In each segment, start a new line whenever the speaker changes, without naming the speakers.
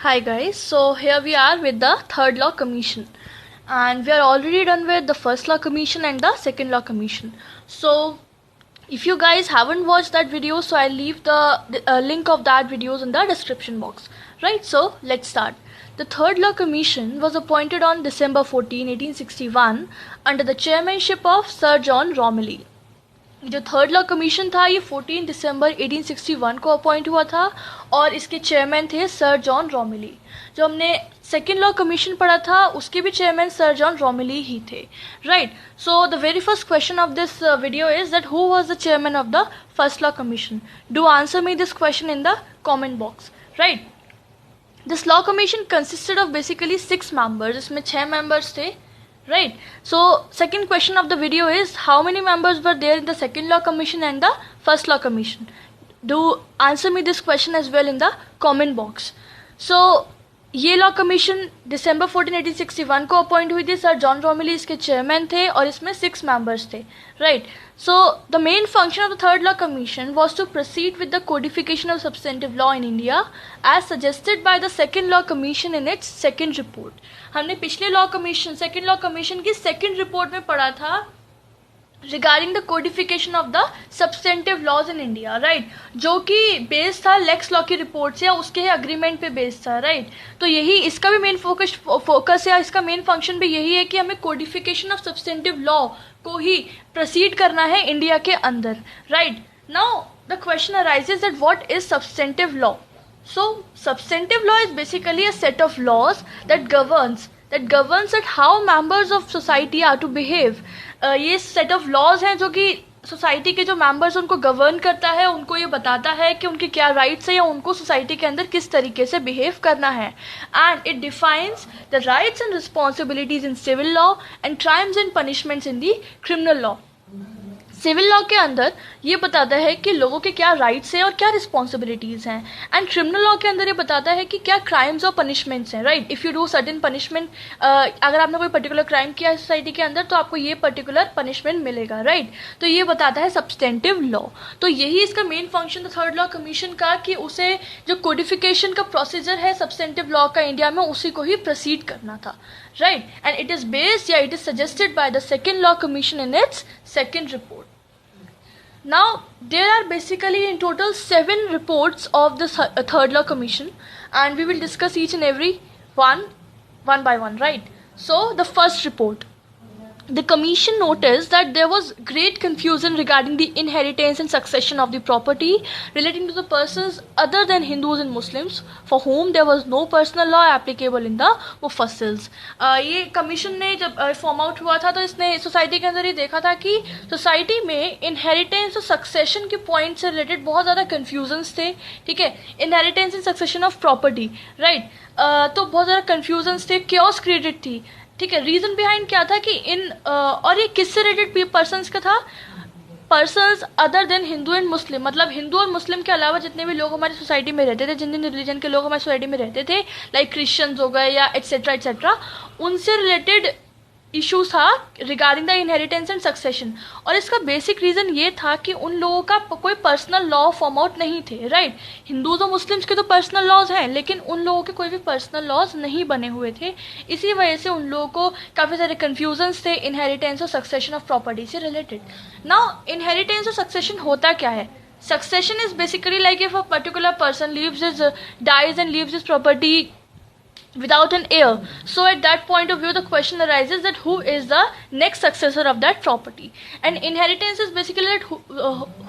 Hi guys, so here we are with the third law commission, and we are already done with the first law commission and the second law commission. So if you guys haven't watched that video, so I'll leave the link of that videos in the description box. Right, so let's start. The third law commission was appointed on December 14, 1861 under the chairmanship of Sir John Romilly. जो third law commission था ये 14 दिसंबर 1861 को appoint हुआ था और इसके chairman थे sir John रोमिली. जो हमने सेकेंड लॉ कमीशन पढ़ा था उसके भी चेयरमैन सर जॉन रोमिली ही थे. Right, so the very first question of this video is that who was the chairman of the first law commission. Do answer me this question in the comment box. Right, this law commission consisted of basically 6 members. इसमें 6 members थे. Right, so second question of the video is how many members were there in the second law commission and the first law commission. Do answer me this question as well in the comment box. So ये law commission दिसंबर 14, 1861 को appoint हुई थी. Sir John रोमिली इसके chairman थे और इसमें 6 members थे. Right, so the main function of the third law commission was to proceed with the codification of substantive law in India as suggested by the second law commission in its second report. हमने पिछले law commission second law commission की second report में पढ़ा था regarding the codification of the substantive laws in India. Right, जो कि based था lakes law की रिपोर्ट से या उसके अग्रीमेंट पे बेस्ड था. राइट, तो यही इसका भी मेन फोकस है, इसका मेन फंक्शन भी यही है कि हमें कोडिफिकेशन ऑफ सब्सटेंटिव लॉ को ही प्रोसीड करना है इंडिया के अंदर. Right, now the question arises that what is substantive law. So substantive law is basically a set of laws that governs that how members of society are to behave. ये set of laws हैं जो कि society के जो members उनको govern करता है, उनको ये बताता है कि उनके क्या राइट्स है या उनको सोसाइटी के अंदर किस तरीके से बिहेव करना है. And it defines the rights and responsibilities in civil law and crimes and punishments in the criminal law. Civil law के अंदर ये बताता है कि लोगों के क्या राइट्स हैं और क्या रिस्पॉन्सिबिलिटीज़ हैं. एंड क्रिमिनल लॉ के अंदर ये बताता है कि क्या क्राइम्स और पनिशमेंट्स हैं. Right, if you do certain punishment, अगर आपने कोई पर्टिकुलर क्राइम किया है सोसाइटी के अंदर तो आपको ये पर्टिकुलर पनिशमेंट मिलेगा. राइट, तो ये बताता है सब्सटेंटिव लॉ. तो यही इसका मेन फंक्शन था थर्ड लॉ कमीशन का कि उसे जो कोडिफिकेशन का प्रोसीजर है सब्सटेंटिव लॉ का इंडिया में उसी को ही प्रोसीड करना था. Right, and it is based, it is suggested by the second law commission in its second report. Now there are basically in total 7 reports of the third law commission, and we will discuss each and every one by one. Right, so the first report, the commission noticed that there was great confusion regarding the inheritance and succession of the property relating to the persons other than Hindus and Muslims for whom there was no personal law applicable in the मुफस्सिल्स. ये commission ने जब form out हुआ था तो इसने society के अंदर ये देखा था कि सोसाइटी में इनहेरिटेंस और सक्सेशन के पॉइंट से रिलेटेड बहुत ज़्यादा कन्फ्यूजन्स थे. ठीक है, inheritance and succession of property. Right, तो बहुत ज़्यादा कन्फ्यूजन्स थे, क्योस क्रिएटेड थी. ठीक है, रीजन बिहाइंड क्या था कि और ये किससे रिलेटेड पर्सन्स का था, persons other than Hindu and Muslim. मतलब हिंदू और मुस्लिम के अलावा जितने भी लोग हमारी सोसाइटी में रहते थे, जिन जिन रिलीजन के लोग हमारी सोसाइटी में रहते थे, लाइक क्रिश्चियंस हो गए या एटसेट्रा, उनसे रिलेटेड इशू था regarding the inheritance and succession. और इसका बेसिक रीज़न ये था कि उन लोगों का कोई पर्सनल लॉ फॉर्म आउट नहीं थे. राइट, हिंदूज और मुस्लिम्स के तो पर्सनल लॉज हैं लेकिन उन लोगों के कोई भी पर्सनल लॉज नहीं बने हुए थे. इसी वजह से उन लोगों को काफ़ी सारे कन्फ्यूजन्स थे इनहेरिटेंस और सक्सेशन ऑफ प्रॉपर्टी से रिलेटेड. नाउ इनहेरिटेंस और सक्सेशन होता क्या है? Succession is basically like if a particular person dies and leaves his property without an heir. So at that point of view the question arises that who is the next successor of that property. And inheritance is basically that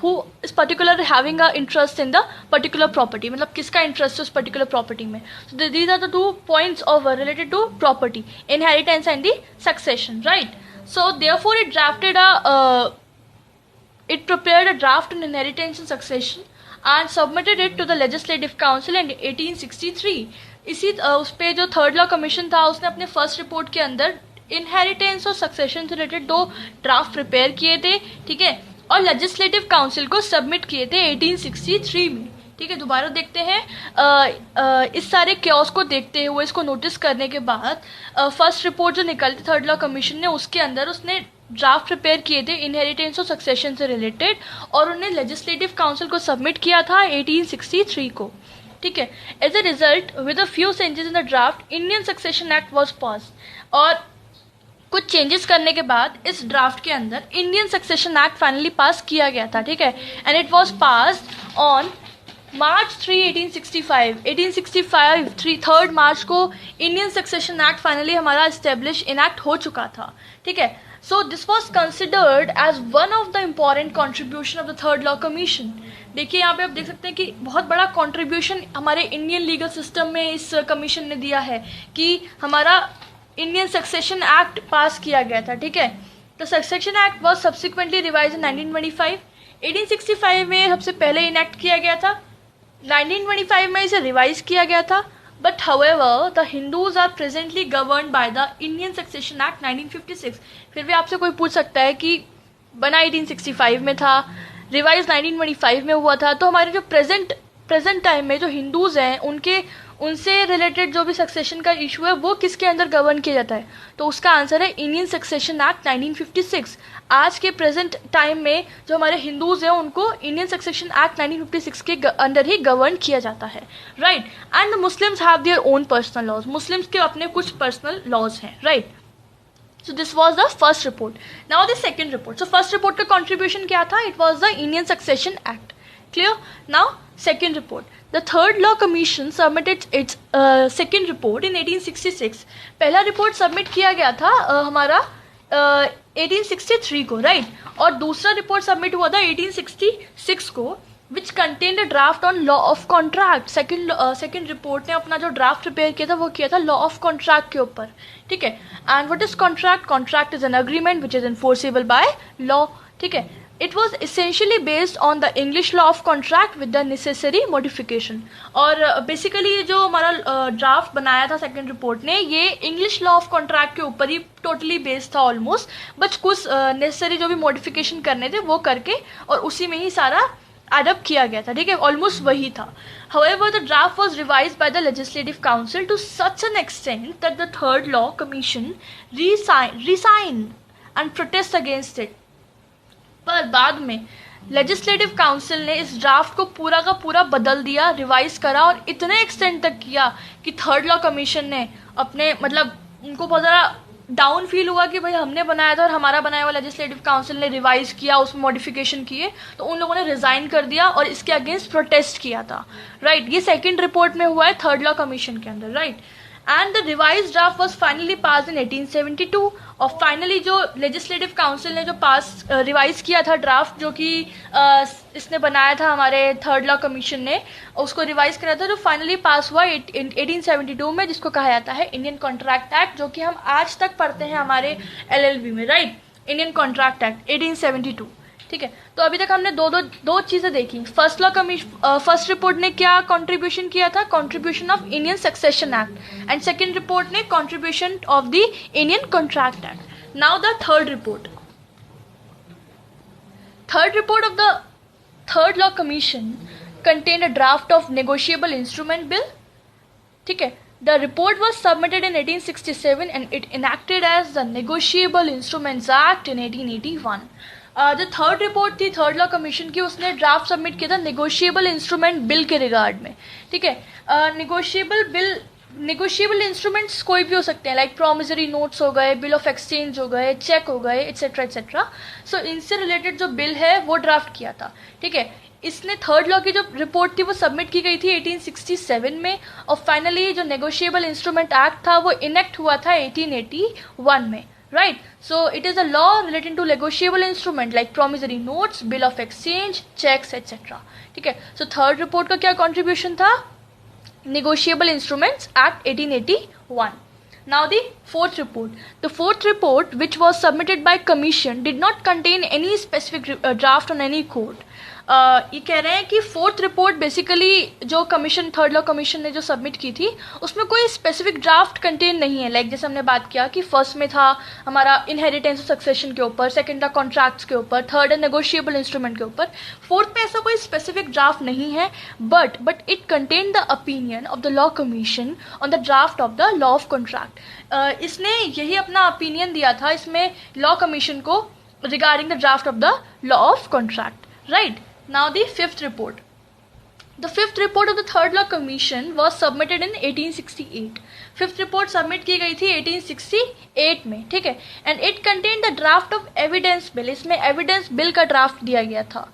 who is particular having a interest in the particular property. मतलब किसका interest उस particular property में. So these are the 2 points of related to property, inheritance and the succession. Right, so therefore it prepared a draft on inheritance and succession and submitted it to the Legislative Council in 1863. इसी उस पर जो third law commission था उसने अपने first report के अंदर inheritance और सक्सेशन से रिलेटेड 2 ड्राफ्ट प्रिपेयर किए थे. ठीक है, और लेजिस्लेटिव काउंसिल को सबमिट किए थे 1863 में. ठीक है, दोबारा देखते हैं. इस सारे क्योस को देखते हुए, इसको नोटिस करने के बाद फर्स्ट रिपोर्ट जो निकली थर्ड लॉ कमीशन ने उसके अंदर उसने ड्राफ्ट प्रिपेयर किए थे इनहेरिटेंस और सक्सेशन से रिलेटेड और उन्हें लेजिस्लेटिव काउंसिल को सबमिट किया था 1863 को. ठीक है. As a result with a few changes in the draft Indian succession act was passed. और कुछ चेंजेस करने के बाद इस ड्राफ्ट के अंदर Indian succession act finally pass किया गया था. ठीक है. And it was passed on March 3 1865 3 March को इंडियन सक्सेशन एक्ट फाइनली हमारा इस्टेब्लिश इनैक्ट हो चुका था. ठीक है. So this was considered as one of the important contribution of the third law commission. देखिए यहाँ पे आप देख सकते हैं कि बहुत बड़ा कॉन्ट्रीब्यूशन हमारे इंडियन लीगल सिस्टम में इस कमीशन ने दिया है कि हमारा इंडियन सक्सेशन एक्ट पास किया गया था. ठीक है. The succession act was subsequently revise in 1925. 1865 में सबसे पहले इनैक्ट किया गया था. 1925 में इसे रिवाइज किया गया था. But however the Hindus are presently governed by the Indian succession act 1956. फिर भी आपसे कोई पूछ सकता है कि बना 1865 में था, रिवाइज 1925 में हुआ था, तो हमारे जो प्रेजेंट टाइम में जो हिंदूज हैं उनसे रिलेटेड जो भी सक्सेशन का इशू है वो किसके अंदर गवर्न किया जाता है? तो उसका आंसर है इंडियन सक्सेशन एक्ट 1956. आज के प्रेजेंट टाइम में जो हमारे हिंदूज हैं उनको इंडियन सक्सेशन एक्ट 1956 के अंदर ही गवर्न किया जाता है. Right. And the Muslims have their own personal laws. Muslims के अपने कुछ पर्सनल लॉज हैं. Right. So this was the first report. Now the second report. So first report का contribution क्या था? It was the Indian Succession Act. Clear? Now second report. The Third Law Commission submitted its second report in 1866. पहला report submit किया गया था हमारा 1863 को, right? और दूसरा report submit हुआ था 1866 को, which contained a draft on law of contract. Second report ने अपना जो draft prepare किया था वो किया था law of contract के ऊपर. ठीक है. And what is contract? Contract is an agreement which is enforceable by law. ठीक है. It was essentially based on the English law of contract with the necessary modification. और basically ये जो हमारा draft बनाया था second report ने, ये English law of contract के ऊपर ही totally based था almost, बट कुछ necessary जो भी modification करने थे वो करके और उसी में ही सारा अडॉप्ट किया गया था. ठीक है. ऑलमोस्ट वही था. However, the draft was revised by the Legislative Council to such an extent that the Third Law Commission resigned and protest against it. पर बाद में लेजिस्लेटिव काउंसिल ने इस ड्राफ्ट को पूरा का पूरा बदल दिया, रिवाइज करा और इतने एक्सटेंड तक किया कि थर्ड लॉ कमीशन ने अपने उनको बहुत ज़्यादा डाउन फील हुआ कि भाई हमने बनाया था और हमारा बनाया हुआ लेजिस्लेटिव काउंसिल ने रिवाइज किया, उसमें मॉडिफिकेशन किए, तो उन लोगों ने रिजाइन कर दिया और इसके अगेंस्ट प्रोटेस्ट किया था. राइट. ये सेकंड रिपोर्ट में हुआ है थर्ड लॉ कमीशन के अंदर. Right. And the revise draft was finally pass in 1872. और फाइनली जो लेजिस्लेटिव काउंसिल ने जो रिवाइज किया था ड्राफ्ट, जो कि इसने बनाया था हमारे थर्ड लॉ कमीशन ने, उसको रिवाइज करा था, जो फाइनली पास हुआ 1872 में, जिसको कहा जाता है इंडियन कॉन्ट्रैक्ट एक्ट, जो कि हम आज तक पढ़ते हैं हमारे LLB में. राइट. Indian contract act 1872. ठीक है. तो अभी तक हमने दो चीज़ें देखी. फर्स्ट रिपोर्ट ने क्या कंट्रीब्यूशन किया था? Contribution of Indian succession act. And second report ने contribution of the Indian contract act. Now the third report of the third law commission contained a draft of negotiable instrument bill. ठीक है. The report was submitted in 1867 and it enacted as the Negotiable Instruments Act in 1881. जो third report थी third law commission की, उसने draft submit किया था negotiable instrument bill के regard में. ठीक है. नेगोशिएबल इंस्ट्रूमेंट्स कोई भी हो सकते हैं, लाइक प्रॉमिसरी नोट्स हो गए, बिल ऑफ एक्सचेंज हो गए, चेक हो गए, एट्सेट्रा एट्सेट्रा. सो इनसे रिलेटेड जो बिल है वो ड्राफ्ट किया था. ठीक है. इसने थर्ड लॉ की जो रिपोर्ट थी वो सबमिट की गई थी 1867 में और फाइनली जो नेगोशिएबल इंस्ट्रूमेंट एक्ट था वो इनेक्ट हुआ था 1881 में. Right. So it is a law relating to negotiable instrument like promissory notes, bill of exchange, checks, etc. ठीक है. So third report का क्या contribution था? Negotiable Instruments Act 1881. Now the fourth report. The fourth report, which was submitted by Commission, did not contain any specific draft on any code. ये कह रहे हैं कि फोर्थ रिपोर्ट बेसिकली जो commission third law commission ने जो submit की थी उसमें कोई स्पेसिफिक ड्राफ्ट कंटेन नहीं है. लाइक जैसे हमने बात किया कि फर्स्ट में था हमारा इनहेरिटेंस और सक्सेशन के ऊपर, सेकंड था कॉन्ट्रैक्ट्स के ऊपर, थर्ड है नेगोशिएबल इंस्ट्रूमेंट के ऊपर, फोर्थ में ऐसा कोई स्पेसिफिक ड्राफ्ट नहीं है. But it contain the opinion of the law commission on the draft of the law of contract. इसने यही अपना ओपिनियन दिया था इसमें लॉ कमीशन को regarding the draft of the law of contract. Right. Now the fifth report. The fifth report of the Third Law Commission was submitted in 1868. Fifth report submit की गई थी 1868 में, ठीक है. And it contain the draft of evidence bill. इसमें evidence bill का draft दिया गया था.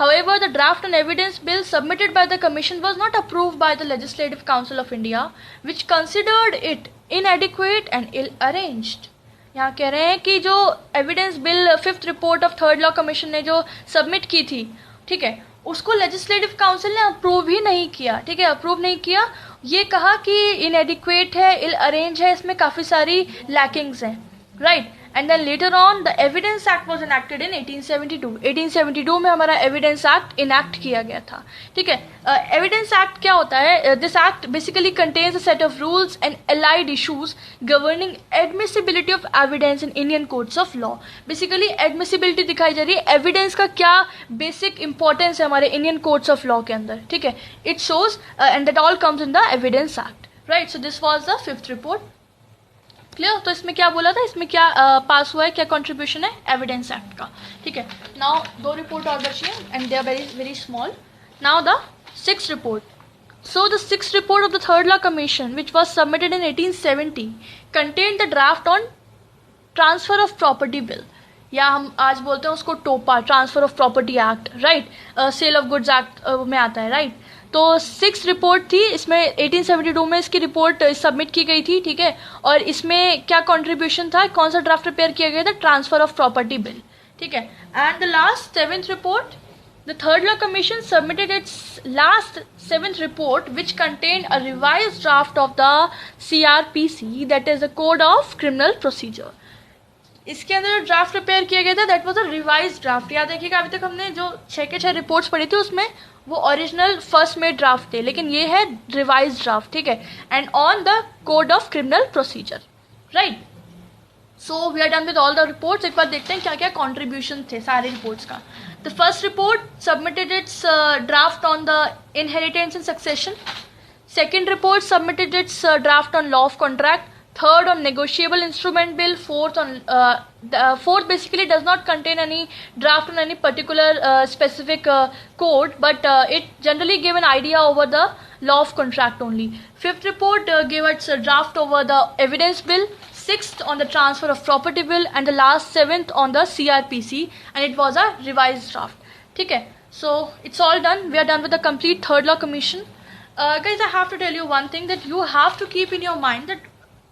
However, the draft on evidence bill submitted by the Commission was not approved by the Legislative Council of India, which considered it inadequate and ill-arranged. यहाँ कह रहे हैं कि जो evidence bill fifth report of third law commission ने जो submit की थी, ठीक है, उसको लेजिस्लेटिव काउंसिल ने अप्रूव ही नहीं किया. ठीक है, अप्रूव नहीं किया. ये कहा कि इनएडिक्वेट है, इल अरेंज है, इसमें काफ़ी सारी लैकिंग्स हैं, right. And then later on the evidence act was enacted in 1872. 1872 में हमारा एविडेंस एक्ट इनैक्ट किया गया था. ठीक है, एविडेंस एक्ट क्या होता है? This act basically contains a set of rules and allied issues governing admissibility of evidence in Indian courts of law. Basically admissibility दिखाई जा रही है, एविडेंस का क्या बेसिक इंपॉर्टेंस है हमारे इंडियन कोर्ट्स ऑफ लॉ के अंदर. ठीक है, it shows and that all comes in the evidence act, right. So this was the fifth report. Clear? तो इसमें क्या बोला था, इसमें क्या पास हुआ है, क्या कंट्रीब्यूशन है एविडेंस एक्ट का. ठीक है, नाउ दो रिपोर्ट और बची हैं and they are very very small. Now the sixth report. So the sixth report of the Third Law Commission, which was submitted in 1870, contained the draft on transfer of property bill, या हम आज बोलते हैं उसको TOPA, transfer of property act, right. Sale of goods act में आता है, right. तो सिक्स रिपोर्ट थी इसमें. 1872 में इसकी रिपोर्ट सबमिट की गई थी. ठीक है, और इसमें क्या कंट्रीब्यूशन था, कौन सा ड्राफ्ट प्रिपेयर किया गया था? Transfer of property bill. ठीक है, and the last seventh report, the Third Law Commission submitted its last seventh report, which contained a revised draft of the CRPC, that is the Code of Criminal Procedure. इसके अंदर जो draft prepare किया गया था that was a revise draft. याद रखिएगा, अभी तक हमने जो 6 के 6 रिपोर्ट्स पढ़ी थी उसमें वो ओरिजिनल फर्स्ट में ड्राफ्ट थे, लेकिन ये है रिवाइज ड्राफ्ट. ठीक है, and on the code of criminal procedure, right. So we are done with all the reports. एक बार देखते हैं क्या क्या कॉन्ट्रीब्यूशन थे सारे रिपोर्ट्स का. The first report submitted it's draft on the inheritance and succession. Second report submitted it's draft on law of contract. Third on negotiable instrument bill. Fourth basically does not contain any draft on any particular specific code, but it generally gave an idea over the law of contract only. Fifth report gave its draft over the evidence bill. Sixth on the transfer of property bill, and the last seventh on the CRPC, and it was a revised draft. ठीक है, so it's all done. We are done with the complete Third Law Commission. Guys, I have to tell you one thing, that you have to keep in your mind that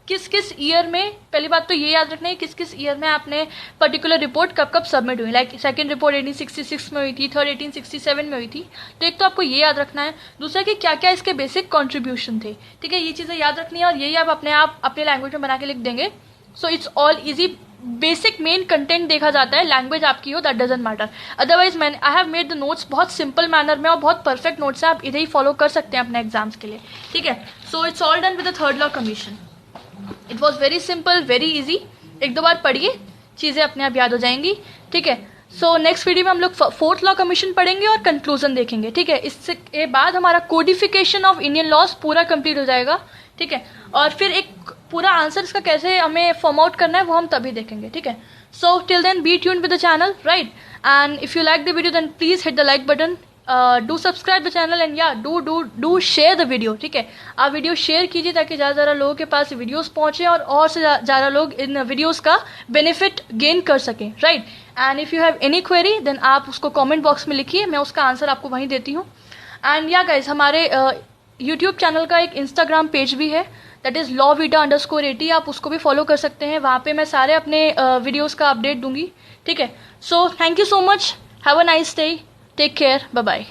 किस किस year में, पहली बात तो ये याद रखना है किस किस ईयर में आपने पर्टिकुलर रिपोर्ट कब कब सबमिट हुई. लाइक सेकंड रिपोर्ट 1866 में हुई थी, थर्ड 1867 में हुई थी. तो एक तो आपको ये याद रखना है, दूसरा कि क्या क्या इसके बेसिक कंट्रीब्यूशन थे. ठीक है, ये चीज़ें याद रखनी है और यही आप अपने लैंग्वेज में बना के लिख देंगे. So it's all easy. Basic main content देखा जाता है, लैंग्वेज आपकी हो that doesn't matter. Otherwise I have made the notes बहुत सिंपल मैनर में और बहुत परफेक्ट नोट्स है, आप इधर ही फॉलो कर सकते हैं अपने एग्जाम्स के लिए. ठीक है, so it's all done with the third law commission. It was very simple, very easy. एक दो बार पढ़िए, चीज़ें अपने आप याद हो जाएंगी. ठीक है, सो नेक्स्ट वीडियो में हम लोग फोर्थ लॉ कमीशन पढ़ेंगे और कंक्लूजन देखेंगे. ठीक है, इसके बाद हमारा कोडिफिकेशन ऑफ इंडियन लॉज पूरा कंप्लीट हो जाएगा. ठीक है, और फिर एक पूरा आंसर इसका कैसे हमें फॉर्म आउट करना है वो हम तभी देखेंगे. ठीक है, so till then be tuned with the channel, right. And if you like the video then please hit the like button. Do subscribe the channel and या डू शेयर द वीडियो. ठीक है, आप वीडियो शेयर कीजिए ताकि ज़्यादा लोगों के पास videos पहुँचे और से ज़्यादा लोग इन वीडियोस का बेनिफिट गेन कर सकें, right. And if you have any query then आप उसको कमेंट बॉक्स में लिखिए, मैं उसका आंसर आपको वहीं देती हूँ. एंड या गाइज, हमारे यूट्यूब चैनल का एक इंस्टाग्राम पेज भी है, दैट इज़ lawvita_80. आप उसको भी फॉलो कर सकते हैं, वहाँ पे मैं सारे अपने वीडियोस का अपडेट दूंगी. ठीक है, so thank you so much, have a nice day, take care, bye bye.